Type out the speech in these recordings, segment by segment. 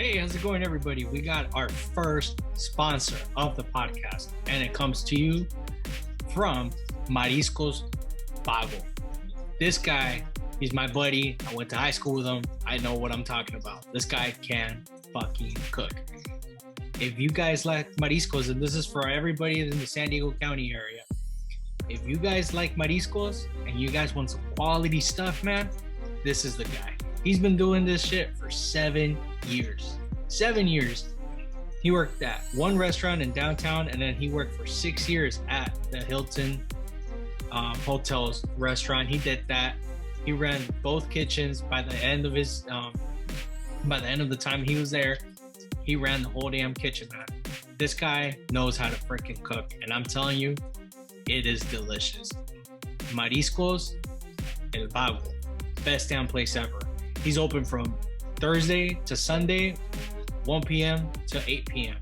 Hey, how's it going, everybody? We got our first sponsor of the podcast, and it comes to you from Mariscos Pago. This guy, he's my buddy. I went to high school with him. I know what I'm talking about. This guy can fucking cook. If you guys like mariscos, and this is for everybody in the San Diego County area, if you guys like mariscos and you guys want some quality stuff, man, this is the guy. He's been doing this shit for 7 years. 7 years. He worked at one restaurant in downtown, and then he worked for 6 years at the Hilton Hotels restaurant. He did that. He ran both kitchens. By the end of the time he was there, he ran the whole damn kitchen, man. This guy knows how to freaking cook, and I'm telling you, it is delicious. Mariscos El Vago. Best damn place ever. He's open from Thursday to Sunday, 1 p.m. to 8 p.m.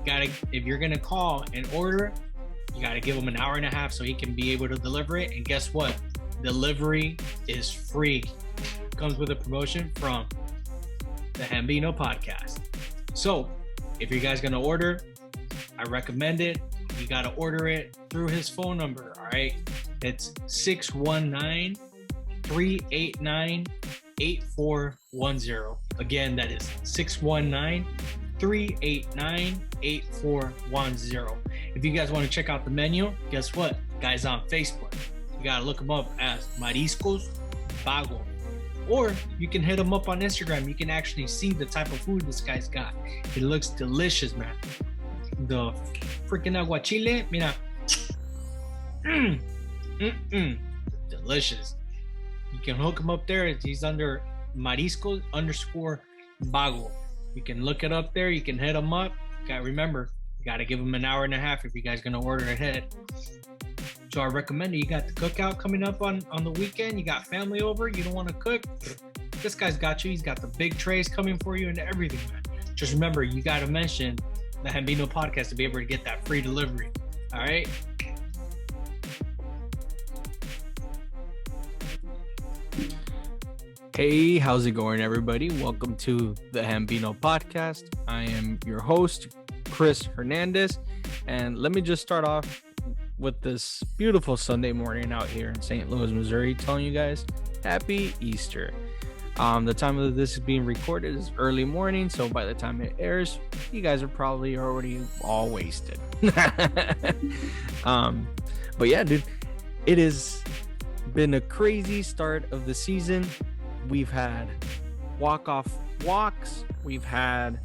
If you're gonna call and order, you gotta give him an hour and a half so he can be able to deliver it. And guess what? Delivery is free. Comes with a promotion from the Hambino Podcast. So if you guys gonna order, I recommend it. You gotta order it through his phone number. All right, it's 619-389-8410. Again, that is 619-389-8410. If you guys want to check out the menu, guess what? Guys on Facebook, you gotta look him up as Mariscos Pago. Or you can hit him up on Instagram. You can actually see the type of food this guy's got. It looks delicious, man. The freaking aguachile, mira. Delicious. You can hook him up there. He's under Mariscos_Vago. You can look it up there. You can hit him up. Remember, you got to give him an hour and a half if you guys going to order ahead. So I recommend it. You got the cookout coming up on the weekend. You got family over. You don't want to cook. This guy's got you. He's got the big trays coming for you and everything, man. Just remember, you got to mention the Hambino Podcast to be able to get that free delivery. All right? Hey, how's it going, everybody? Welcome to the Hambino Podcast. I am your host, Chris Hernandez, and let me just start off with this beautiful Sunday morning out here in St. Louis, Missouri, telling you guys Happy Easter. The time of this is being recorded is early morning, so by the time it airs, you guys are probably already all wasted. But yeah, dude, it has been a crazy start of the season. We've had walk-off walks. We've had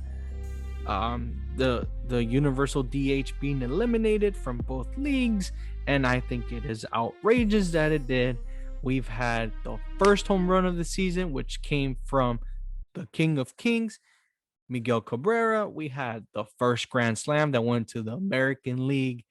the universal DH being eliminated from both leagues, and I think it is outrageous that it did. We've had the first home run of the season, which came from the King of Kings, Miguel Cabrera. We had the first Grand Slam that went to the American League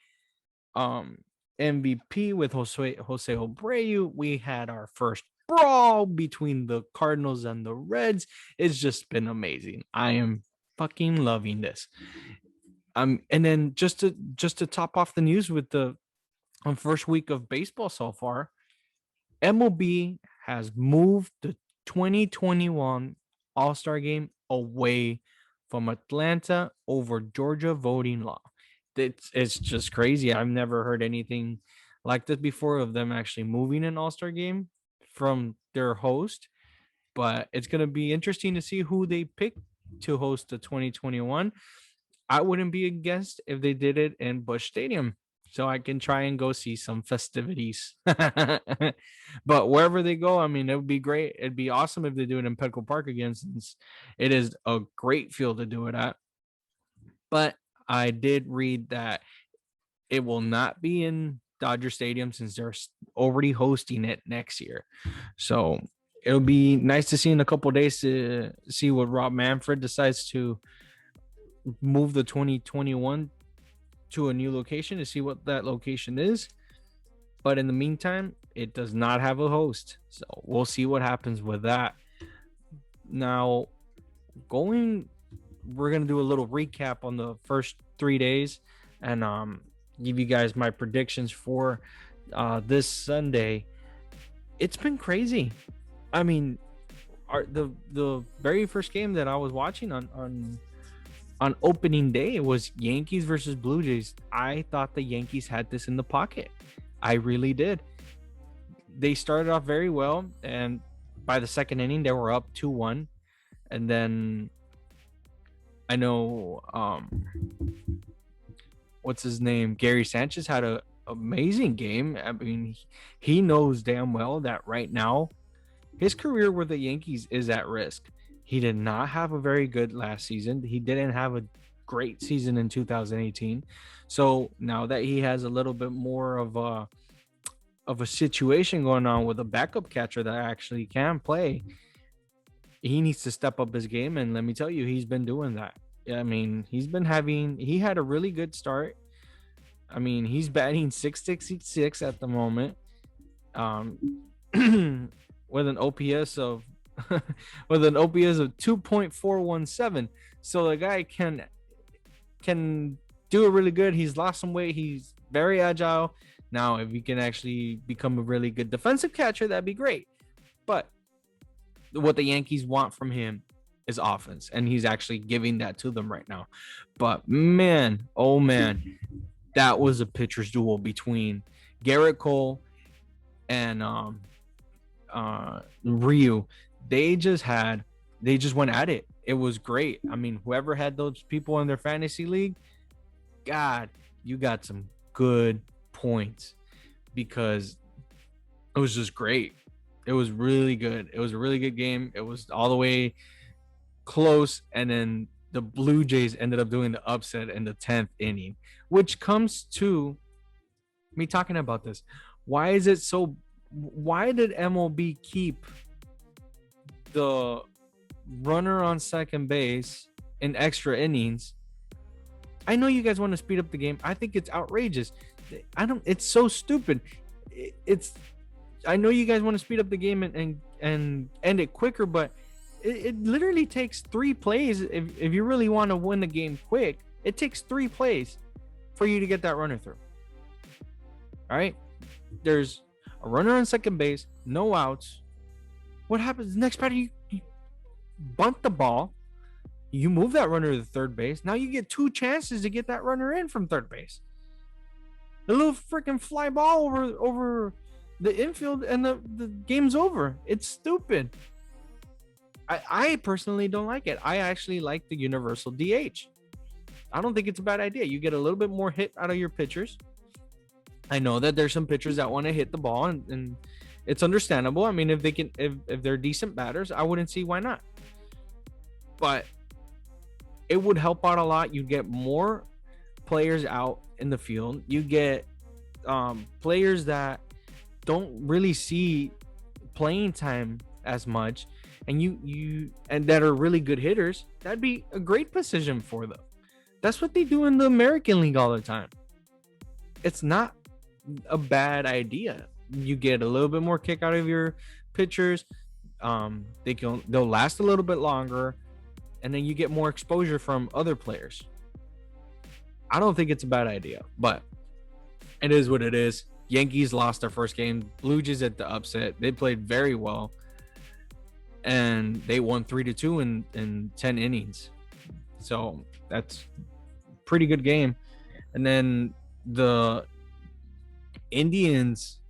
MVP with Jose Abreu. We had our first brawl between the Cardinals and the Reds. It's just been amazing. I am fucking loving this. And then just to top off the news with the first week of baseball so far, MLB has moved the 2021 All-Star Game away from Atlanta over Georgia voting law. It's just crazy. I've never heard anything like this before of them actually moving an All-Star Game from their host, but it's going to be interesting to see who they pick to host the 2021. I wouldn't be against if they did it in Busch Stadium, so I can try and go see some festivities. But wherever they go, I mean, it would be great. It'd be awesome if they do it in Petco Park again, since it is a great field to do it at. But I did read that it will not be in Dodger Stadium since they're already hosting it next year. So it'll be nice to see in a couple of days to see what Rob Manfred decides to move the 2021 to a new location, to see what that location is. But in the meantime, it does not have a host, so we'll see what happens with that. Now, we're gonna do a little recap on the first 3 days and give you guys my predictions for this Sunday. It's been crazy. I mean, the very first game that I was watching on opening day was Yankees versus Blue Jays. I thought the Yankees had this in the pocket. I really did. They started off very well, and by the second inning, they were up 2-1. And then I know what's his name? Gary Sanchez had a amazing game. I mean, he knows damn well that right now his career with the Yankees is at risk. He did not have a very good last season. He didn't have a great season in 2018. So now that he has a little bit more of a situation going on with a backup catcher that actually can play, he needs to step up his game. And let me tell you, he's been doing that. I mean, he had a really good start. I mean, he's batting 666 at the moment. With an OPS of with an OPS of 2.417. So the guy can do it really good. He's lost some weight. He's very agile. Now, if he can actually become a really good defensive catcher, that'd be great. But what the Yankees want from him is offense, and he's actually giving that to them right now. But man, oh man, that was a pitcher's duel between Garrett Cole and Ryu. They just went at it. It was great. I mean, whoever had those people in their fantasy league, God, you got some good points, because it was just great. It was really good. It was a really good game. It was all the way close, and then the Blue Jays ended up doing the upset in the 10th inning, which comes to me talking about this. Why did MLB keep the runner on second base in extra innings? I know you guys want to speed up the game. I think it's outrageous. It's so stupid. I know you guys want to speed up the game and end it quicker, but it literally takes 3 plays. If you really want to win the game quick, it takes 3 plays for you to get that runner through. All right. There's a runner on second base, no outs. What happens? The next batter, you bunt the ball. You move that runner to the third base. Now you get 2 chances to get that runner in from third base. A little freaking fly ball over the infield, and the game's over. It's stupid. I personally don't like it. I actually like the universal DH. I don't think it's a bad idea. You get a little bit more hit out of your pitchers. I know that there's some pitchers that want to hit the ball, and it's understandable. I mean, if they're decent batters, I wouldn't see why not. But it would help out a lot. You get more players out in the field. You get players that don't really see playing time as much, and you that are really good hitters. That'd be a great position for them. That's what they do in the American League all the time. It's not a bad idea. You get a little bit more kick out of your pitchers. They'll last a little bit longer, and then you get more exposure from other players. I don't think it's a bad idea, but it is what it is. Yankees lost their first game. Blue Jays at the upset. They played very well, and they won 3-2 in 10 innings. So that's a pretty good game. And then the Indians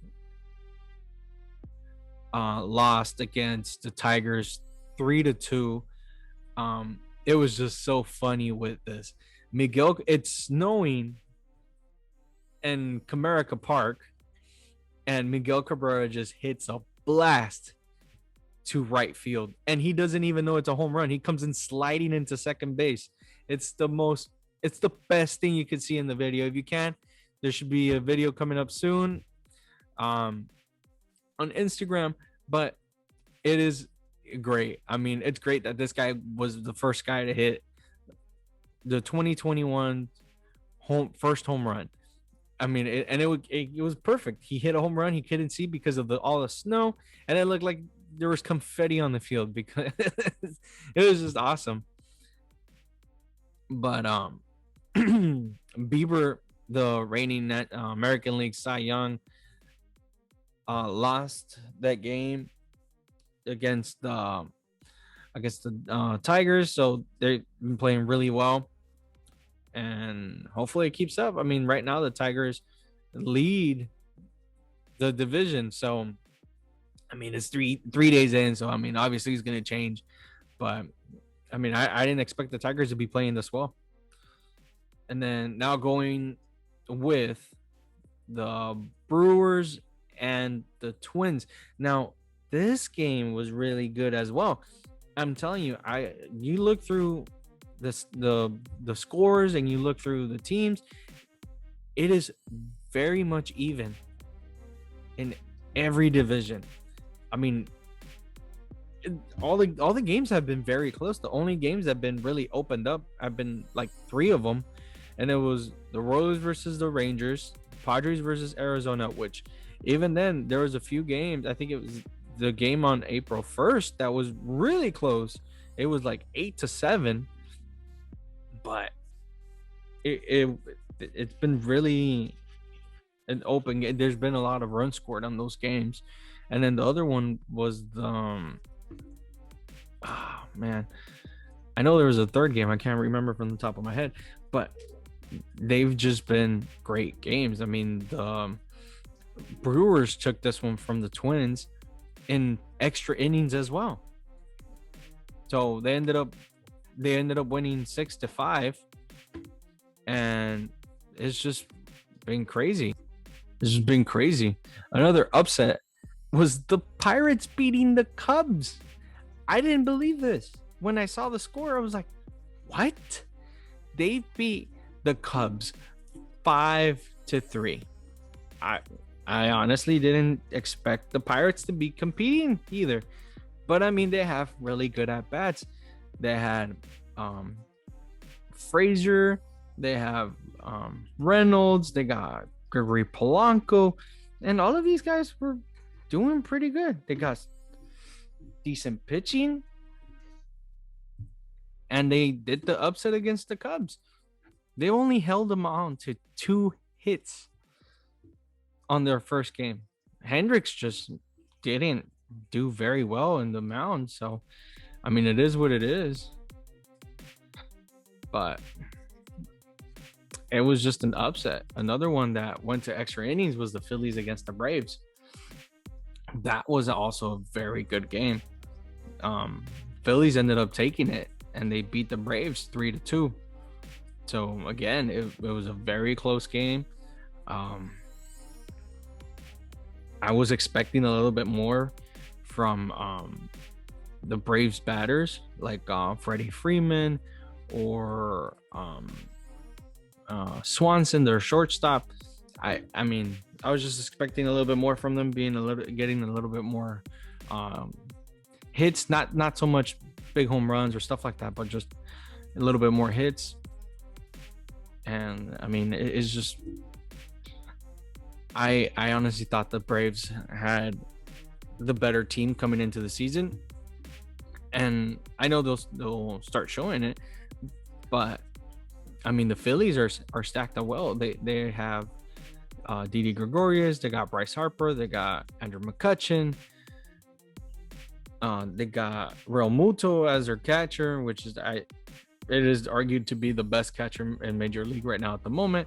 lost against the Tigers 3-2. It was just so funny with this. It's snowing in Comerica Park, and Miguel Cabrera just hits a blast to right field, and he doesn't even know it's a home run. He comes in sliding into second base. It's the best thing you could see in the video. If you can, there should be a video coming up soon on Instagram, but it is great. I mean, it's great that this guy was the first guy to hit the 2021 first home run. I mean, it was perfect. He hit a home run. He couldn't see because of all the snow, and it looked like there was confetti on the field because it was just awesome. But Bieber, the reigning American League Cy Young, lost that game against the against the Tigers. So they've been playing really well, and hopefully it keeps up. I mean, right now the Tigers lead the division. So I mean, it's three days in. So I mean, obviously it's gonna change, but I mean, I didn't expect the Tigers to be playing this well. And then now going with the Brewers and the Twins. Now, this game was really good as well. I'm telling you, you look through the scores and you look through the teams, it is very much even in every division. I mean, all the games have been very close. The only games that have been really opened up have been like 3 of them, and it was the Royals versus the Rangers, Padres versus Arizona, which even then there was a few games. I think it was the game on April 1st that was really close. It was like 8-7, but it's been really an open game. There's been a lot of runs scored on those games. And then the other one was the oh man, I know there was a third game. I can't remember from the top of my head, but they've just been great games. I mean, the Brewers took this one from the Twins in extra innings as well. So they ended up winning 6-5, and it's just been crazy. It's just been crazy. Another upset was the Pirates beating the Cubs. I didn't believe this. When I saw the score, I was like, what? They beat the Cubs 5-3. I honestly didn't expect the Pirates to be competing either. But I mean, they have really good at bats. They had Frazier, they have Reynolds, they got Gregory Polanco, and all of these guys were doing pretty good. They got decent pitching, and they did the upset against the Cubs. They only held them on to 2 hits on their first game. Hendricks just didn't do very well in the mound. So, I mean, it is what it is. But it was just an upset. Another one that went to extra innings was the Phillies against the Braves. That was also a very good game. Phillies ended up taking it, and they beat the Braves 3-2. So again, it was a very close game. I was expecting a little bit more from the Braves batters, like Freddie Freeman or Swanson, their shortstop. I mean, I was just expecting a little bit more from them, getting a little bit more hits, not so much big home runs or stuff like that, but just a little bit more hits. And I mean, it's just, I honestly thought the Braves had the better team coming into the season, and I know they'll start showing it. But I mean, the Phillies are stacked up well. They have Didi Gregorius, they got Bryce Harper, they got Andrew McCutchen, they got Real Muto as their catcher, which is it is argued to be the best catcher in Major League right now at the moment.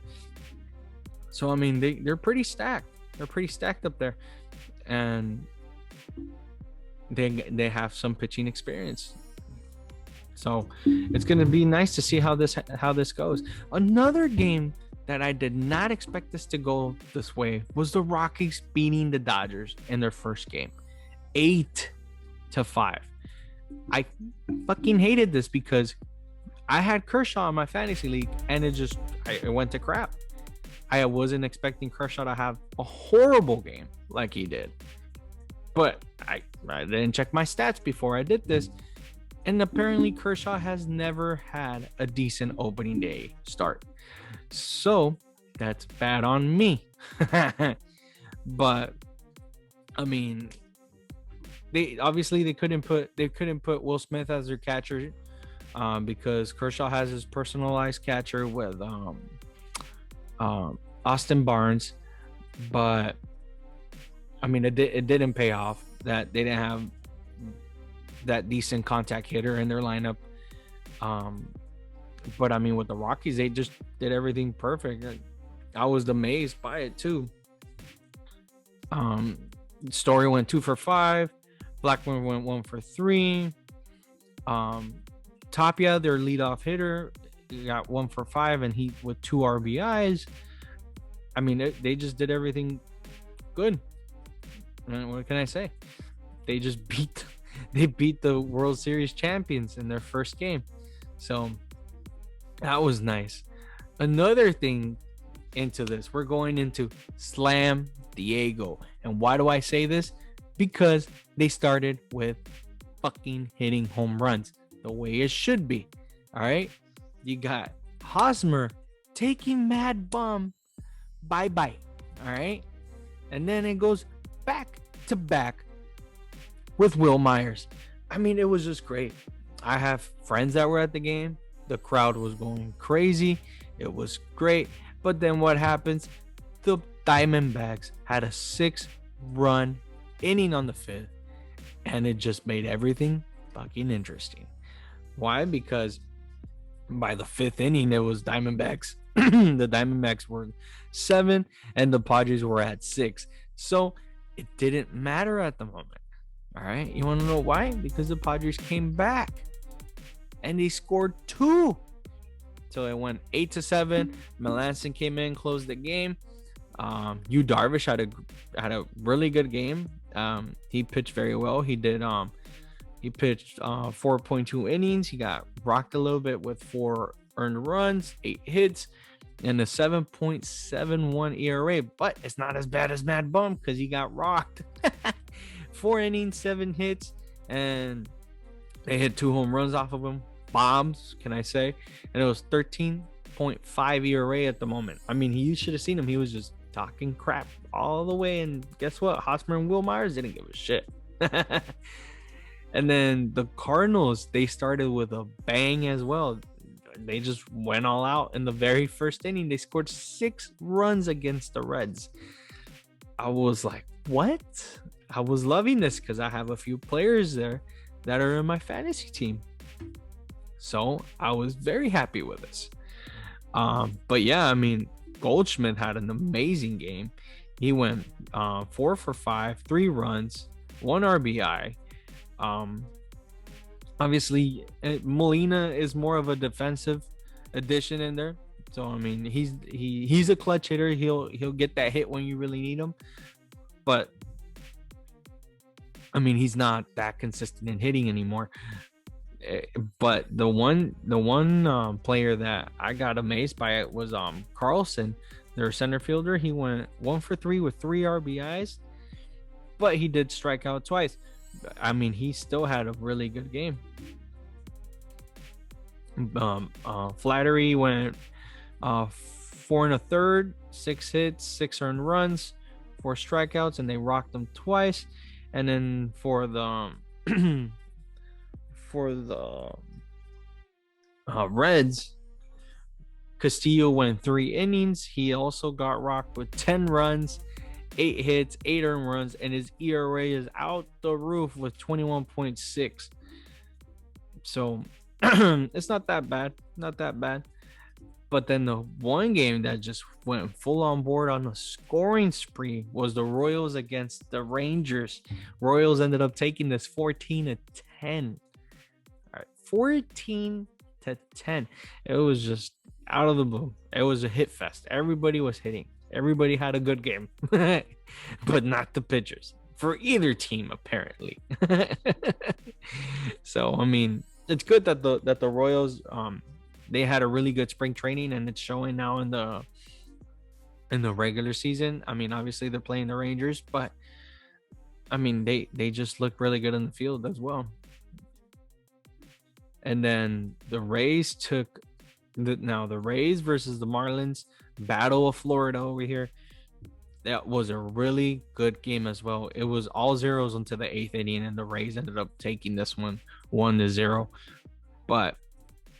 So I mean, they're pretty stacked. They're pretty stacked up there, and they have some pitching experience. So it's gonna be nice to see how this goes. Another game that I did not expect this to go this way was the Rockies beating the Dodgers in their first game, 8-5. I fucking hated this because I had Kershaw in my fantasy league, and it went to crap. I wasn't expecting Kershaw to have a horrible game like he did. But I didn't check my stats before I did this. And apparently Kershaw has never had a decent opening day start. So that's bad on me. But I mean, they couldn't put Will Smith as their catcher because Kershaw has his personalized catcher with Austin Barnes. But I mean, it didn't pay off. That they didn't have that decent contact hitter in their lineup. But I mean, with the Rockies, they just did everything perfect. I was amazed by it too. Story went 2 for 5. Blackmon went 1 for 3. Tapia, their leadoff hitter, got 1 for 5, and he with 2 RBIs. I mean, they just did everything good. And what can I say? They just beat the World Series champions in their first game. So that was nice. Another thing into this, we're going into Slam Diego. And why do I say this? Because they started with fucking hitting home runs the way it should be. All right. You got Hosmer taking Mad Bum. Bye-bye. All right. And then it goes back to back with Will Myers. I mean, it was just great. I have friends that were at the game. The crowd was going crazy. It was great. But then what happens? The Diamondbacks had a 6-run inning on the 5th, and it just made everything fucking interesting. Why? Because by the 5th inning, it was Diamondbacks. The Diamondbacks were 7, and the Padres were at 6. So it didn't matter at the moment. All right. You want to know why? Because the Padres came back and they scored 2. So it went 8-7. Melanson came in, closed the game. Yu Darvish had a really good game. He pitched very well. He pitched 4.2 innings. He got rocked a little bit with 4 earned runs, 8 hits, and a 7.71 ERA. But it's not as bad as Mad Bum because he got rocked. 4 innings, 7 hits, and they hit 2 home runs off of him. Bombs, can I say? And it was 13.5 ERA at the moment. I mean, you should have seen him. He was just talking crap all the way. And guess what? Hosmer and Will Myers didn't give a shit. And then the Cardinals, they started with a bang as well. They just went all out in the very first inning. They scored 6 runs against the Reds. I was like, what? I was loving this because I have a few players there that are in my fantasy team. So I was very happy with this. But yeah, I mean, Goldschmidt had an amazing game. He went 4 for 5, 3 runs, 1 RBI. Obviously, Molina is more of a defensive addition in there. So I mean, he's a clutch hitter. He'll get that hit when you really need him. But I mean, he's not that consistent in hitting anymore. But the one player that I got amazed by it was Carlson, their center fielder. He went 1 for 3 with 3 RBIs, but he did strike out twice. I mean, he still had a really good game. Flattery went 4 1/3, 6 hits, 6 earned runs, 4 strikeouts, and they rocked him twice. And then for the Reds, Castillo went 3 innings. He also got rocked with 10 runs, 8 hits, 8 earned runs, and his ERA is out the roof with 21.6. So it's not that bad. But then the one game that just went full on board on a scoring spree was the Royals against the Rangers. Royals ended up taking this 14-10. All right, 14-10. It was just out of the blue. It was a hit fest. Everybody was hitting. Everybody had a good game, but not the pitchers for either team, apparently. So, I mean, it's good that the Royals they had a really good spring training, and it's showing now in the regular season. I mean, obviously they're playing the Rangers, but I mean they just look really good in the field as well. And then the Rays took the Rays versus the Marlins, Battle of Florida over here. That was a really good game as well. It was all zeros until the 8th inning, and the Rays ended up taking this one 1-0. But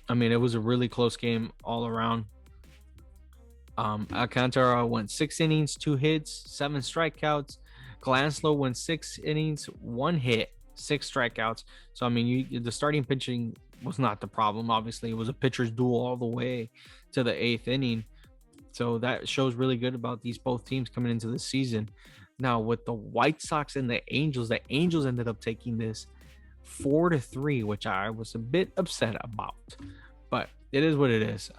I mean, it was a really close game all around. Alcantara went 6 innings, 2 hits, 7 strikeouts. Glanslow went 6 innings, 1 hit, 6 strikeouts. So I mean, the starting pitching was not the problem. Obviously, it was a pitcher's duel all the way to the 8th inning. So that shows really good about these both teams coming into the season. Now with the White Sox and the Angels ended up taking this 4-3, which I was a bit upset about, but it is what it is.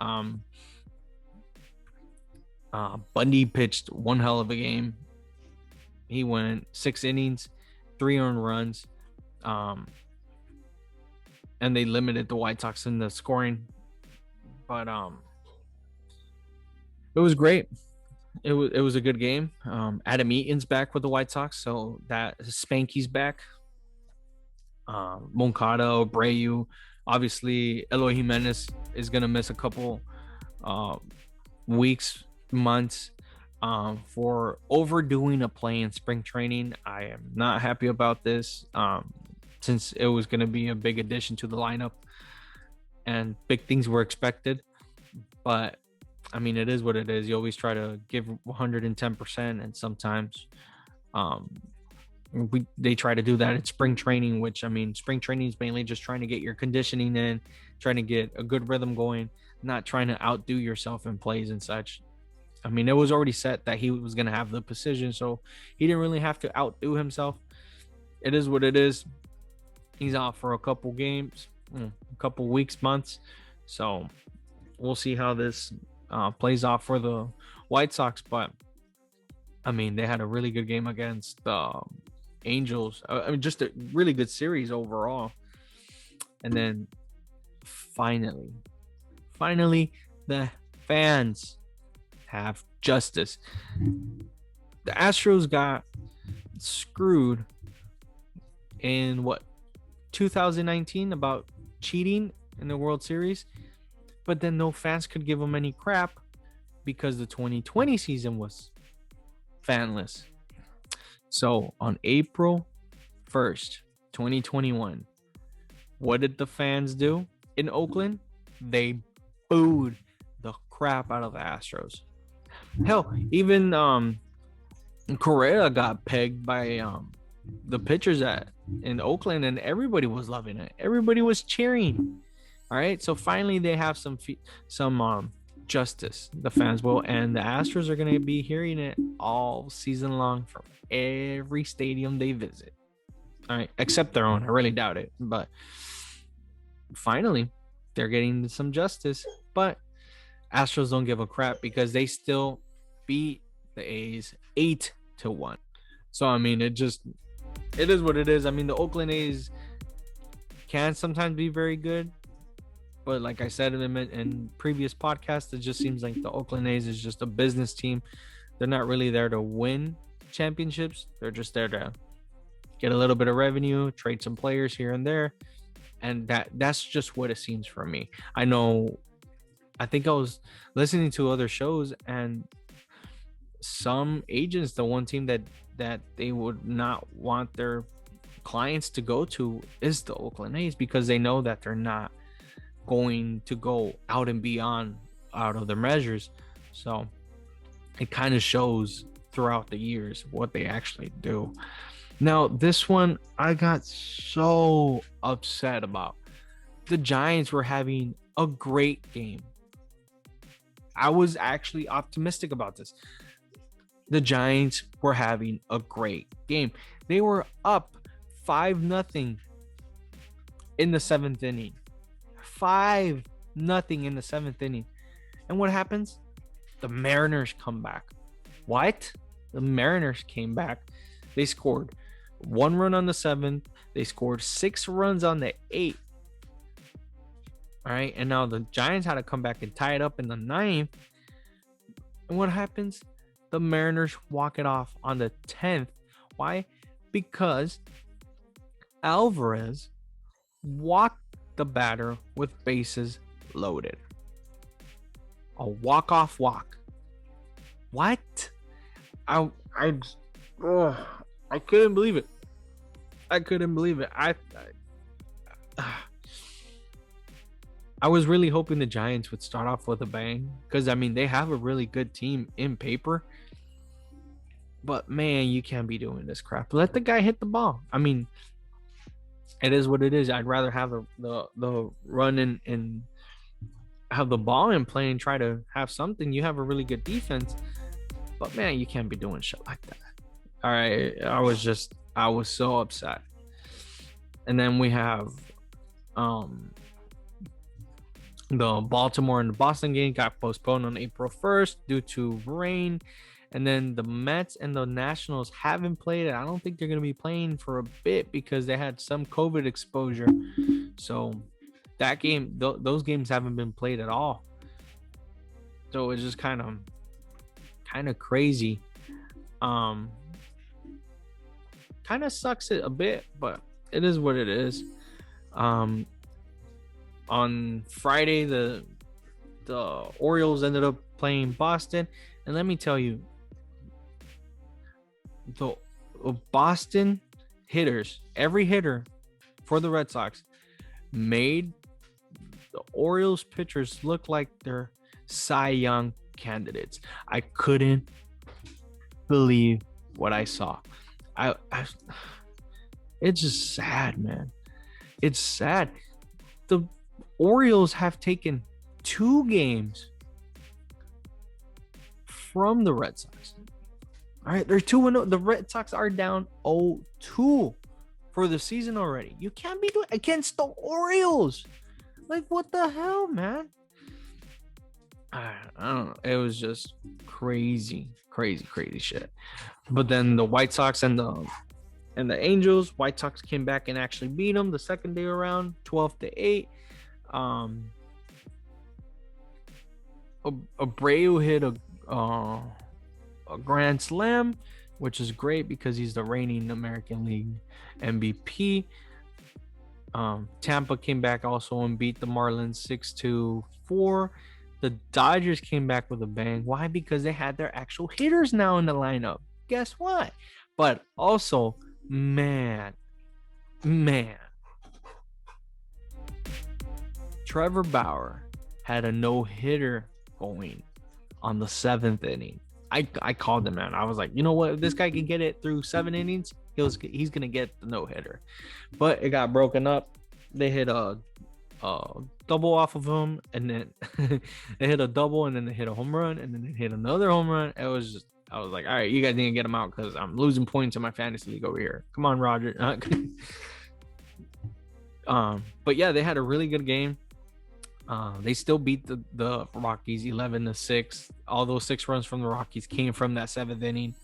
Bundy pitched one hell of a game. He went 6 innings, 3 earned runs, and they limited the White Sox in the scoring. But it was great. It was a good game. Adam Eaton's back with the White Sox, so that Spanky's back. Moncada, Abreu, obviously Eloy Jimenez is gonna miss a couple weeks, months for overdoing a play in spring training. I am not happy about this since it was gonna be a big addition to the lineup and big things were expected. But I mean, it is what it is. You always try to give 110%, and sometimes they try to do that at spring training, which I mean, spring training is mainly just trying to get your conditioning in, trying to get a good rhythm going, not trying to outdo yourself in plays and such. I mean, it was already set that he was going to have the position, so he didn't really have to outdo himself. It is what it is. He's out for a couple games, a couple weeks, months. So we'll see how this plays off for the White Sox. But I mean, they had a really good game against the Angels. I mean, just a really good series overall. And then finally, the fans have justice. The Astros got screwed in 2019 about cheating in the World Series, but then no fans could give them any crap because the 2020 season was fanless. So on April 1st, 2021, what did the fans do in Oakland? They booed the crap out of the Astros. Hell, even Correa got pegged by the pitchers in Oakland, and everybody was loving it. Everybody was cheering. All right, so finally they have some justice. The fans will, and the Astros are going to be hearing it all season long from every stadium they visit. All right, except their own. I really doubt it, but finally they're getting some justice. But Astros don't give a crap because they still beat the A's 8-1. So I mean, it is what it is. I mean, the Oakland A's can sometimes be very good, but like I said in previous podcasts, it just seems like the Oakland A's is just a business team. They're not really there to win championships. They're just there to get a little bit of revenue, trade some players here and there, and that's just what it seems for me. I think I was listening to other shows, and some agents, the one team that they would not want their clients to go to is the Oakland A's, because they know that they're not going to go out and beyond out of their measures. So it kind of shows throughout the years what they actually do. Now, this one I got so upset about. The Giants were having a great game. I was actually optimistic about this. The Giants were having a great game. They were up 5-0 in the 7th inning. 5-0 in the 7th inning. And what happens? The Mariners come back. What? The Mariners came back. They scored 1 run on the 7th. They scored 6 runs on the 8th. All right. And now the Giants had to come back and tie it up in the 9th. And what happens? The Mariners walk it off on the 10th. Why? Because Alvarez walked the batter with bases loaded. A walk-off walk. What? I couldn't believe it. I was really hoping the Giants would start off with a bang, because I mean, they have a really good team in paper. But man, you can't be doing this crap. Let the guy hit the ball. I mean, it is what it is. I'd rather have the run and have the ball and play and try to have something. You have a really good defense, but man, you can't be doing shit like that. All right, I was so upset. And then we have the Baltimore and the Boston game got postponed on April 1st due to rain. And then the Mets and the Nationals haven't played it. I don't think they're going to be playing for a bit because they had some COVID exposure. So that game, those games haven't been played at all. So it's just kind of crazy. Kind of sucks it a bit, but it is what it is. On Friday, the Orioles ended up playing Boston, and let me tell you, the Boston hitters, every hitter for the Red Sox made the Orioles pitchers look like they're Cy Young candidates. I couldn't believe what I saw. It's just sad, man. It's sad. The Orioles have taken 2 games from the Red Sox. All right, they're 2-0. The Red Sox are down 0-2 for the season already. You can't be doing against the Orioles. Like, what the hell, man? I don't know. It was just crazy shit. But then the White Sox and the Angels, White Sox came back and actually beat them the second day around, 12-8. Abreu hit a grand slam, which is great because he's the reigning American League MVP. Tampa came back also and beat the Marlins 6-4. The Dodgers came back with a bang. Why? Because they had their actual hitters now in the lineup. Guess what? But also, man, Trevor Bauer had a no-hitter going on the 7th inning. I called him, man. I was like, you know what? If this guy can get it through 7 innings, he's gonna get the no-hitter. But it got broken up. They hit a double off of him, and then they hit a double, and then they hit a home run, and then they hit another home run. I was like, all right, you guys need to get him out because I'm losing points in my fantasy league over here. Come on, Roger. But yeah, they had a really good game. They still beat the Rockies 11-6. All those 6 runs from the Rockies came from that 7th inning.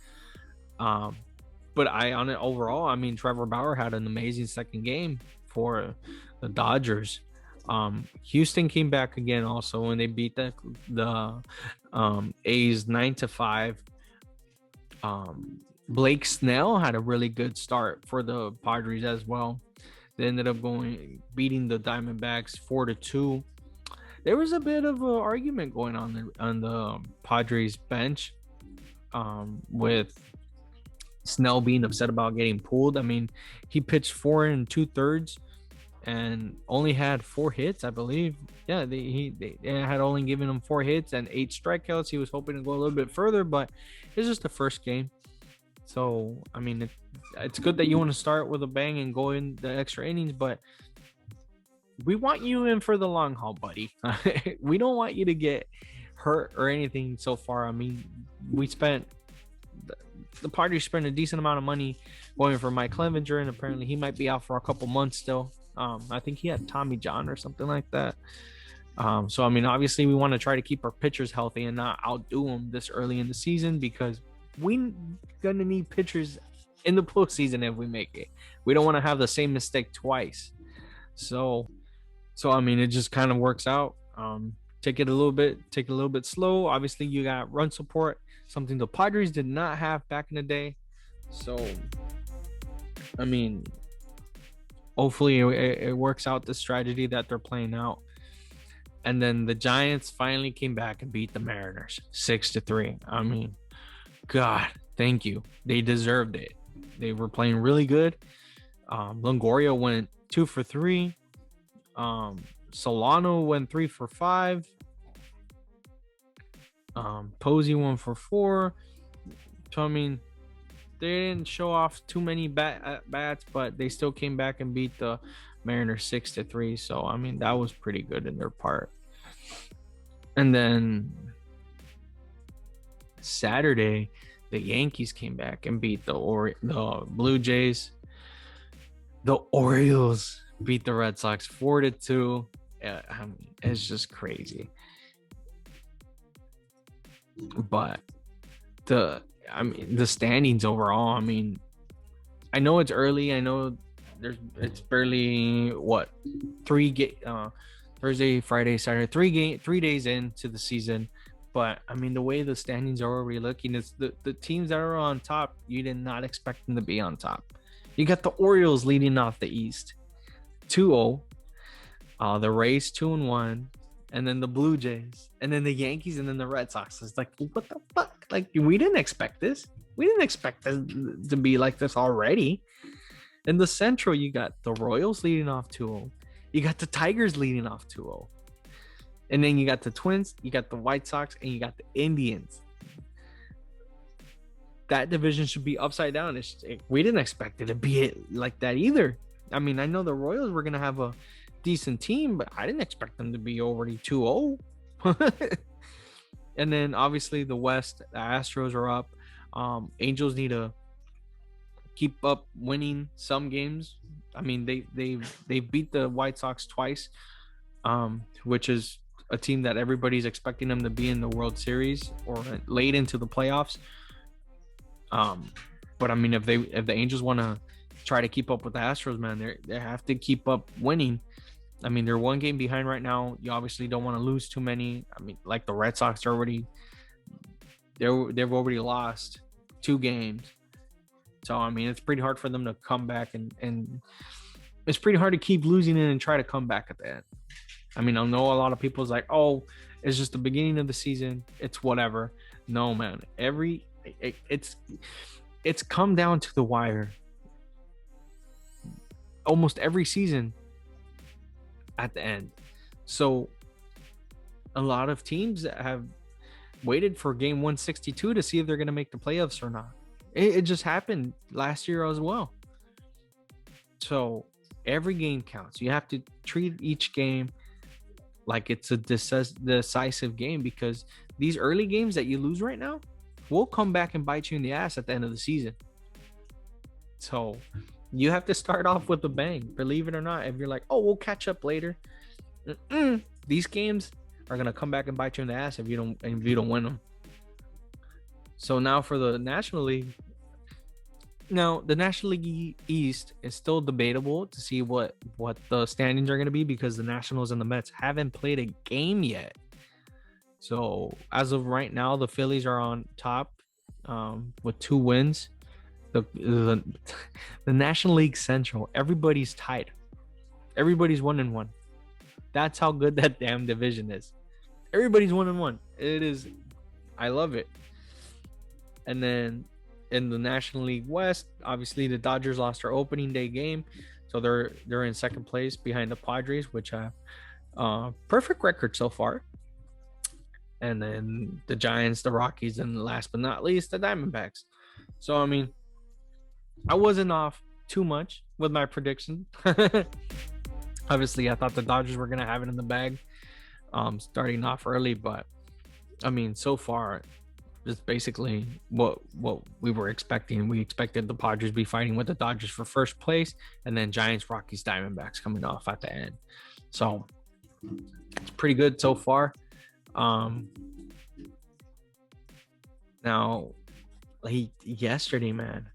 But on it overall, I mean, Trevor Bauer had an amazing second game for the Dodgers. Houston came back again also when they beat the A's 9-5. Blake Snell had a really good start for the Padres as well. They ended up beating the Diamondbacks 4-2. There was a bit of an argument going on the Padres bench, with Snell being upset about getting pulled. I mean, he pitched 4 2/3 and only had 4 hits, I believe. Yeah, they had only given him 4 hits and 8 strikeouts. He was hoping to go a little bit further, but it's just the first game. So, I mean, it's good that you want to start with a bang and go in the extra innings, but we want you in for the long haul, buddy. We don't want you to get hurt or anything so far. I mean, the Padres spent a decent amount of money going for Mike Clevenger, and apparently he might be out for a couple months still. I think he had Tommy John or something like that. So, I mean, obviously we want to try to keep our pitchers healthy and not outdo them this early in the season because we're going to need pitchers in the postseason if we make it. We don't want to have the same mistake twice. So I mean, it just kind of works out. Take it a little bit slow. Obviously, you got run support, something the Padres did not have back in the day. So, I mean, hopefully it works out the strategy that they're playing out. And then the Giants finally came back and beat the Mariners 6-3. I mean, God, thank you. They deserved it. They were playing really good. Longoria went 2 for 3. Solano went 3 for 5. Posey 1 for 4. So I mean, They didn't show off too many bats, but they still came back and beat the Mariners 6-3. So I mean, that was pretty good in their part. And then Saturday, the Yankees came back and beat the Blue Jays. The Orioles beat the Red Sox 4-2. I mean, it's just crazy. But the standings overall, I mean, I know it's early. I know it's barely Thursday, Friday, Saturday, 3 days into the season. But I mean, the way the standings are already looking, is the teams that are on top, you did not expect them to be on top. You got the Orioles leading off the East 2-0, the Rays 2-1, and then the Blue Jays, and then the Yankees, and then the Red Sox. It's like, what the fuck? Like, we didn't expect this. We didn't expect this to be like this already. In the Central, you got the Royals leading off 2-0. You got the Tigers leading off 2-0. And then you got the Twins, you got the White Sox, and you got the Indians. That division should be upside down. We didn't expect it to be like that either. I mean, I know the Royals were going to have a decent team, but I didn't expect them to be already 2-0. And then obviously the West, the Astros are up. Angels need to keep up winning some games. I mean, they beat the White Sox twice, which is a team that everybody's expecting them to be in the World Series or late into the playoffs. But I mean, if the Angels want to try to keep up with the Astros, man, they have to keep up winning. I mean, they're 1 game behind right now. You obviously don't want to lose too many. I mean, like the Red Sox they've already lost 2 games. So I mean, it's pretty hard for them to come back, and it's pretty hard to keep losing it and try to come back at the end. I mean, I know a lot of people's like, oh, it's just the beginning of the season, it's whatever. No, man, it's come down to the wire almost every season at the end. So a lot of teams have waited for game 162 to see if they're going to make the playoffs or not. It just happened last year as well. So every game counts. You have to treat each game like it's a decisive game, because these early games that you lose right now will come back and bite you in the ass at the end of the season. So you have to start off with a bang, believe it or not. If you're like, oh, we'll catch up later, these games are gonna come back and bite you in the ass if you don't win them. So now for the National League. Now, the National League East is still debatable to see what the standings are going to be, because the Nationals and the Mets haven't played a game yet. So as of right now, the Phillies are on top with 2 wins. The National League Central, everybody's tied. Everybody's 1-1. That's how good that damn division is. Everybody's 1-1. It is. I love it. And then in the National League West, obviously the Dodgers lost their opening day game, so they're in second place behind the Padres, which have perfect record so far. And then the Giants, the Rockies, and last but not least, the Diamondbacks. So I mean, I wasn't off too much with my prediction. Obviously, I thought the Dodgers were gonna have it in the bag, starting off early, but I mean, so far, just basically what we were expecting. We expected the Padres to be fighting with the Dodgers for first place, and then Giants, Rockies, Diamondbacks coming off at the end. So it's pretty good so far. Now, like yesterday, man,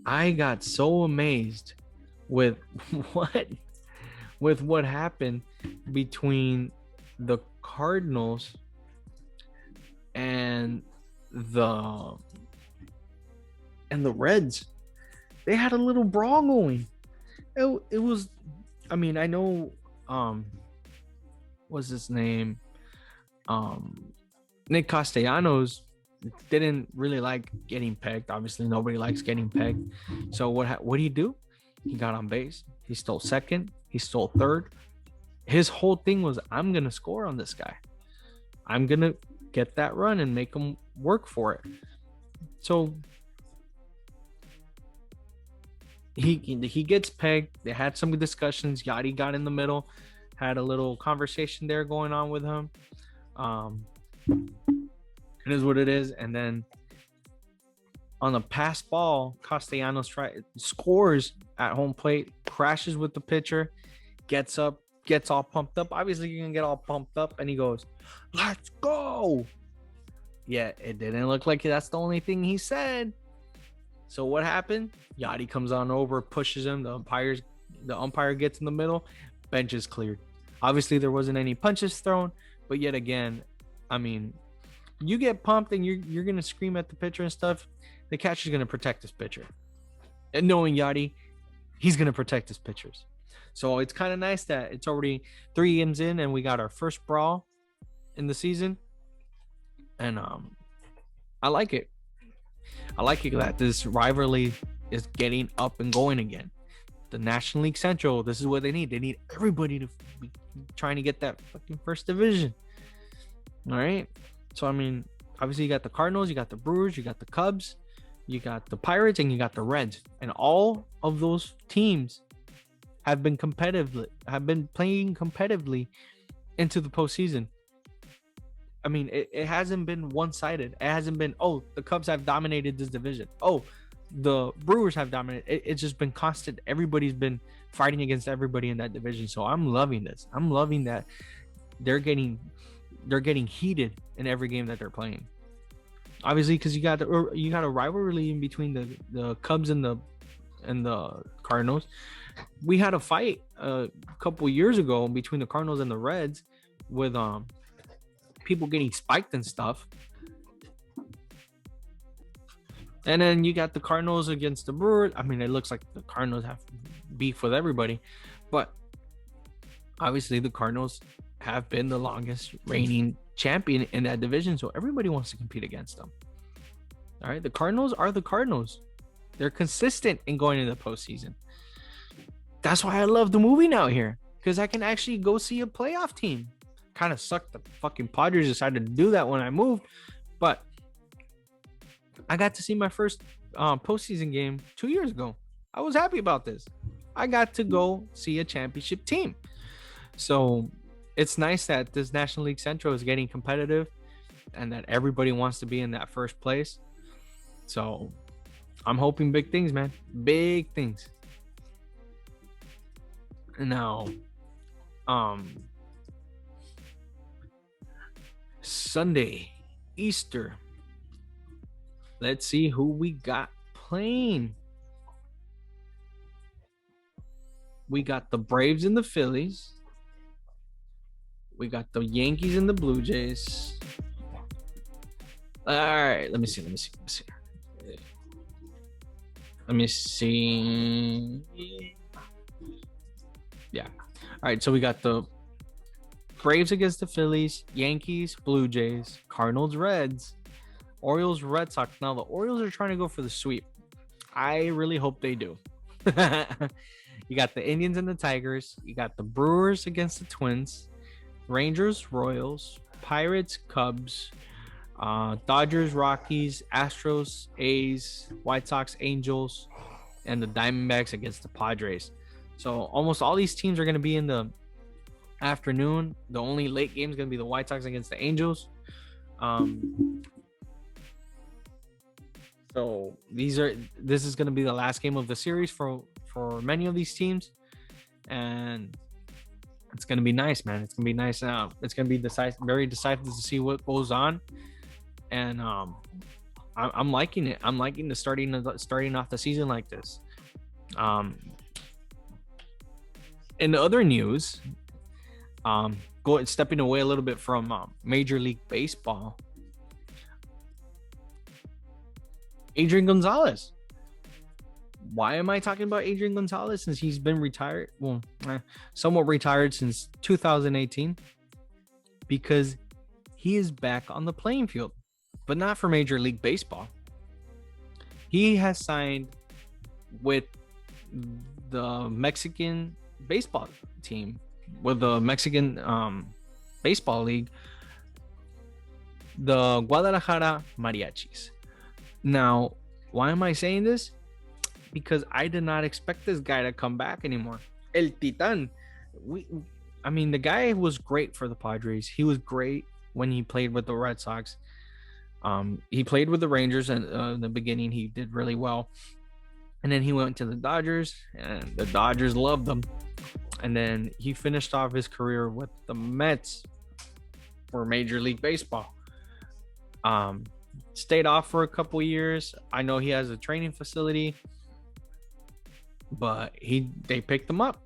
I got so amazed with what happened between the Cardinals and the Reds. They had a little brawl going. It was, I mean, I know what's his name, Nick Castellanos didn't really like getting pegged. Obviously nobody likes getting pegged. So what did he do? He got on base, he stole second, he stole third. His whole thing was, I'm gonna score on this guy, I'm gonna get that run and make him work for it. So he gets pegged. They had some discussions. Yachty got in the middle, had a little conversation there going on with him. It is what it is. And then on a pass ball, Castellanos scores at home plate, crashes with the pitcher, gets up, gets all pumped up. Obviously, you're gonna get all pumped up, and he goes, "Let's go." Yeah, it didn't look like that's the only thing he said. So what happened? Yachty comes on over, pushes him. The umpire gets in the middle. Bench is cleared. Obviously, there wasn't any punches thrown, but yet again, I mean, you get pumped and you're gonna scream at the pitcher and stuff. The catcher's gonna protect his pitcher, and knowing Yachty, he's gonna protect his pitchers. So it's kind of nice that it's already 3 games in and we got our first brawl in the season, and I like it. I like it that this rivalry is getting up and going again. The National League Central, this is what they need. They need everybody to be trying to get that fucking first division. All right. So, I mean, obviously you got the Cardinals, you got the Brewers, you got the Cubs, you got the Pirates, and you got the Reds. And all of those teams have been playing competitively into the postseason. I mean, it hasn't been one-sided. It hasn't been, oh, the Cubs have dominated this division. Oh, the Brewers have dominated. It's just been constant. Everybody's been fighting against everybody in that division. So I'm loving this. I'm loving that they're getting heated in every game that they're playing. Obviously, because you got a rivalry in between the Cubs and the Cardinals. We had a fight a couple years ago between the Cardinals and the Reds with people getting spiked and stuff. And then you got the Cardinals against the Brewers. I mean, it looks like the Cardinals have beef with everybody, but obviously the Cardinals have been the longest reigning champion in that division, so everybody wants to compete against them. All right, the Cardinals are the Cardinals. They're consistent in going into the postseason. That's why I love the moving out here, because I can actually go see a playoff team. Kind of sucked the fucking Padres decided to do that when I moved, but I got to see my first postseason game 2 years ago. I was happy about this. I got to go see a championship team. So it's nice that this National League Central is getting competitive and that everybody wants to be in that first place. So I'm hoping big things, man. Big things. Now, Sunday, Easter. Let's see who we got playing. We got the Braves and the Phillies. We got the Yankees and the Blue Jays. All right, let me see. Yeah. All right, so we got the Braves against the Phillies, Yankees, Blue Jays, Cardinals, Reds, Orioles, Red Sox. Now, the Orioles are trying to go for the sweep. I really hope they do. You got the Indians and the Tigers. You got the Brewers against the Twins, Rangers, Royals, Pirates, Cubs, Dodgers, Rockies, Astros, A's, White Sox, Angels, and the Diamondbacks against the Padres. So almost all these teams are going to be in the afternoon. The only late game is going to be the White Sox against the Angels. So this is going to be the last game of the series for many of these teams, and it's going to be nice, man. It's going to be nice. It's going to be very decisive to see what goes on, and I'm liking it. I'm liking the starting off the season like this. In the other news, stepping away a little bit from Major League Baseball, Adrian Gonzalez. Why am I talking about Adrian Gonzalez? Since he's been retired, somewhat retired since 2018, because he is back on the playing field, but not for Major League Baseball. He has signed with the Mexican baseball team, with the Mexican baseball league, the Guadalajara Mariachis. Now, why am I saying this? because I did not expect this guy to come back anymore. El Titan. I mean, the guy was great for the Padres. He was great when he played with the Red Sox. He played with the Rangers, and in the beginning he did really well. And then he went to the Dodgers, and the Dodgers loved him. And then he finished off his career with the Mets for Major League Baseball. Stayed off for a couple years. I know he has a training facility, but they picked him up.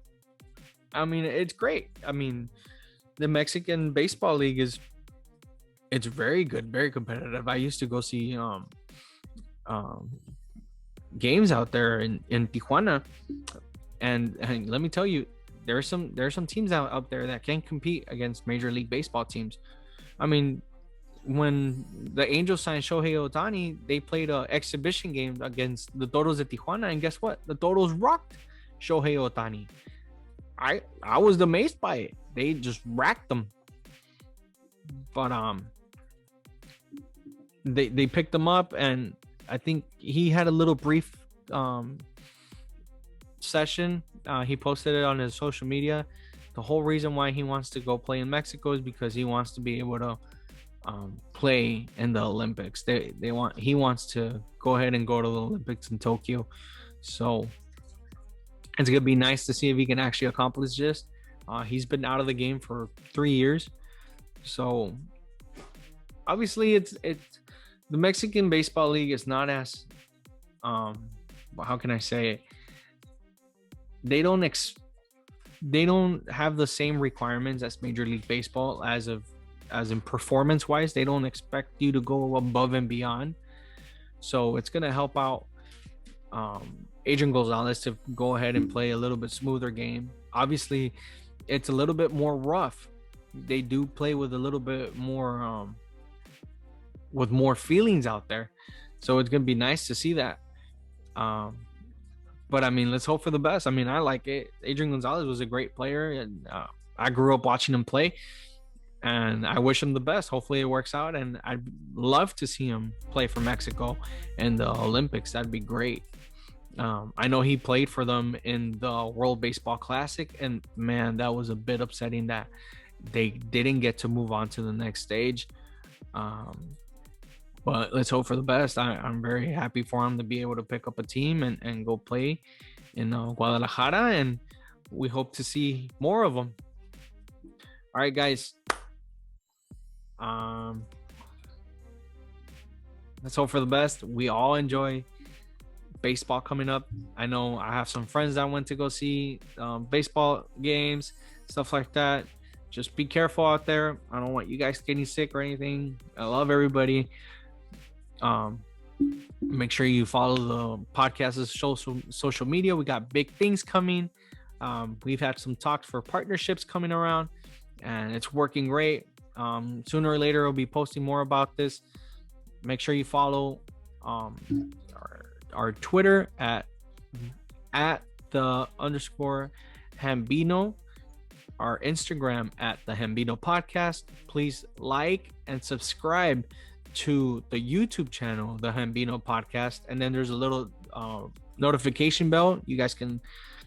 I mean, it's great. I mean, the Mexican Baseball League it's very good, very competitive. I used to go see games out there in Tijuana, and let me tell you, there's some teams out there that can compete against Major League Baseball teams. I mean, when the Angels signed Shohei Ohtani, they played an exhibition game against the Toros de Tijuana, and guess what? The Toros rocked Shohei Ohtani. I was amazed by it. They just racked them. But they picked him up, and I think he had a little brief session. He posted it on his social media. The whole reason why he wants to go play in Mexico is because he wants to be able to play in the Olympics. He wants to go ahead and go to the Olympics in Tokyo. So it's gonna be nice to see if he can actually accomplish this. He's been out of the game for 3 years, so obviously it's the Mexican Baseball League is not as how can I say it? They don't have the same requirements as Major League Baseball as in performance wise. They don't expect you to go above and beyond. So it's gonna help out Adrian Gonzalez to go ahead and play a little bit smoother game. Obviously, it's a little bit more rough. They do play with a little bit more with more feelings out there. So it's gonna be nice to see that. But I mean, let's hope for the best. I mean, I like it. Adrian Gonzalez was a great player, and I grew up watching him play, and I wish him the best. Hopefully it works out, and I'd love to see him play for Mexico in the Olympics. That'd be great. I know he played for them in the World Baseball Classic, and man, that was a bit upsetting that they didn't get to move on to the next stage. But let's hope for the best. I'm very happy for him to be able to pick up a team and go play in Guadalajara, and we hope to see more of them. All right, guys. Let's hope for the best. We all enjoy baseball coming up. I know I have some friends that went to go see baseball games, stuff like that. Just be careful out there. I don't want you guys getting sick or anything. I love everybody. Make sure you follow the podcast's social media. We got big things coming. We've had some talks for partnerships coming around, and it's working great. Sooner or later, I'll be posting more about this. Make sure you follow our Twitter at the _Hambino, our Instagram at the Hambino Podcast. Please like and subscribe to the YouTube channel, the Hambino Podcast, and then there's a little notification bell. You guys can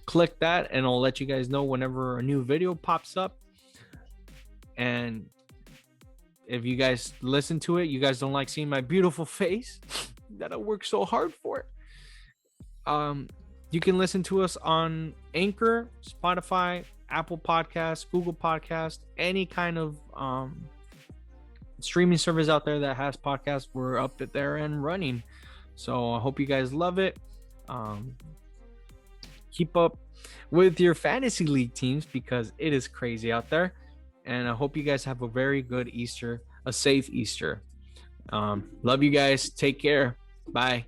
click that, and I'll let you guys know whenever a new video pops up. And if you guys listen to it, you guys don't like seeing my beautiful face that I work so hard for. You can listen to us on Anchor, Spotify, Apple Podcasts, Google Podcasts, any kind of streaming service out there that has podcasts. We're up there and running. So I hope you guys love it. Keep up with your fantasy league teams because it is crazy out there. And I hope you guys have a very good Easter, a safe Easter. Love you guys. Take care. Bye.